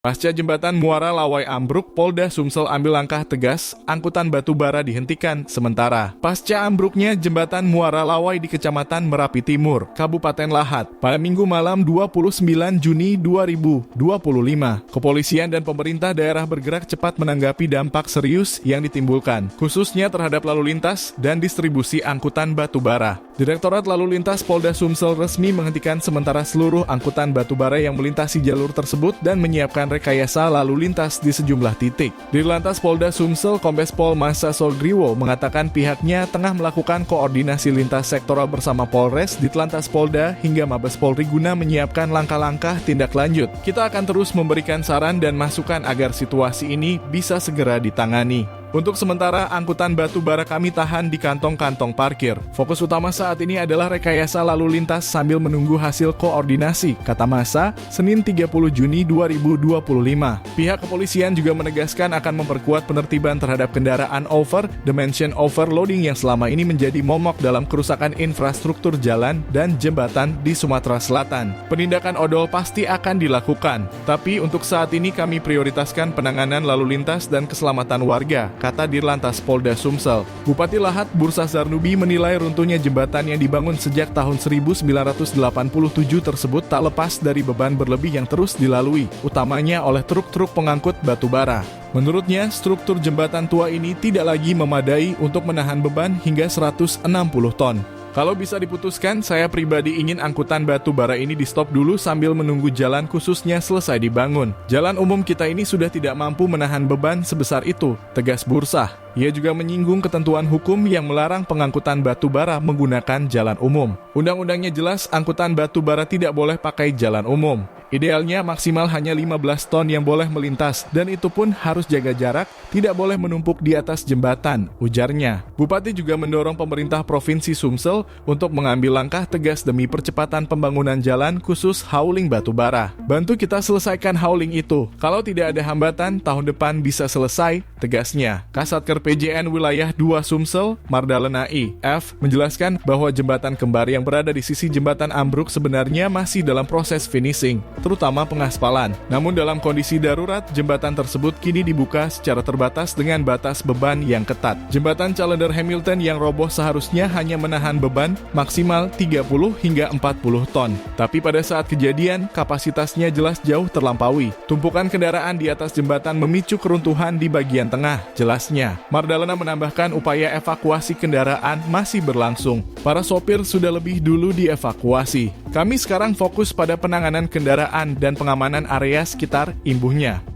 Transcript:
Pasca jembatan Muara Lawai ambruk, Polda Sumsel ambil langkah tegas, angkutan batu bara dihentikan sementara. Pasca ambruknya jembatan Muara Lawai di Kecamatan Merapi Timur, Kabupaten Lahat, pada Minggu malam 29 Juni 2025, kepolisian dan pemerintah daerah bergerak cepat menanggapi dampak serius yang ditimbulkan, khususnya terhadap lalu lintas dan distribusi angkutan batu bara. Direktorat Lalu Lintas Polda Sumsel resmi menghentikan sementara seluruh angkutan batu bara yang melintasi jalur tersebut dan menyiapkan rekayasa lalu lintas di sejumlah titik. Dirlantas Polda Sumsel Kombes Pol Masa Sogriwo mengatakan pihaknya tengah melakukan koordinasi lintas sektoral bersama Polres, Ditlantas Polda hingga Mabes Polri guna menyiapkan langkah-langkah tindak lanjut. Kita akan terus memberikan saran dan masukan agar situasi ini bisa segera ditangani. Untuk sementara, angkutan batu bara kami tahan di kantong-kantong parkir. Fokus utama saat ini adalah rekayasa lalu lintas sambil menunggu hasil koordinasi, kata Masa, Senin 30 Juni 2025. Pihak kepolisian juga menegaskan akan memperkuat penertiban terhadap kendaraan over, dimension overloading yang selama ini menjadi momok dalam kerusakan infrastruktur jalan dan jembatan di Sumatera Selatan. Penindakan odol pasti akan dilakukan, tapi untuk saat ini kami prioritaskan penanganan lalu lintas dan keselamatan warga, kata Dirlantas Polda Sumsel. Bupati Lahat Bursa Zarnubi menilai runtuhnya jembatan yang dibangun sejak tahun 1987 tersebut tak lepas dari beban berlebih yang terus dilalui, utamanya oleh truk-truk pengangkut batu bara. Menurutnya, struktur jembatan tua ini tidak lagi memadai untuk menahan beban hingga 160 ton. Kalau bisa diputuskan, saya pribadi ingin angkutan batu bara ini di stop dulu sambil menunggu jalan khususnya selesai dibangun. Jalan umum kita ini sudah tidak mampu menahan beban sebesar itu, tegas Bursa. Ia juga menyinggung ketentuan hukum yang melarang pengangkutan batu bara menggunakan jalan umum. Undang-undangnya jelas angkutan batu bara tidak boleh pakai jalan umum. Idealnya maksimal hanya 15 ton yang boleh melintas dan itu pun harus jaga jarak, tidak boleh menumpuk di atas jembatan, ujarnya. Bupati juga mendorong pemerintah Provinsi Sumsel untuk mengambil langkah tegas demi percepatan pembangunan jalan khusus hauling batu bara. Bantu kita selesaikan hauling itu. Kalau tidak ada hambatan, tahun depan bisa selesai, tegasnya. Kasatker PJN Wilayah 2 Sumsel, Mardalena I.F. menjelaskan bahwa jembatan kembar yang berada di sisi jembatan ambruk sebenarnya masih dalam proses finishing, terutama pengaspalan. Namun dalam kondisi darurat, jembatan tersebut kini dibuka secara terbatas dengan batas beban yang ketat. Jembatan Challenger Hamilton yang roboh seharusnya hanya menahan beban maksimal 30 hingga 40 ton. Tapi pada saat kejadian, kapasitasnya jelas jauh terlampaui. Tumpukan kendaraan di atas jembatan memicu keruntuhan di bagian tengah, jelasnya. Mardalena menambahkan upaya evakuasi kendaraan masih berlangsung. Para sopir sudah lebih dulu dievakuasi. Kami sekarang fokus pada penanganan kendaraan dan pengamanan area sekitar, imbuhnya.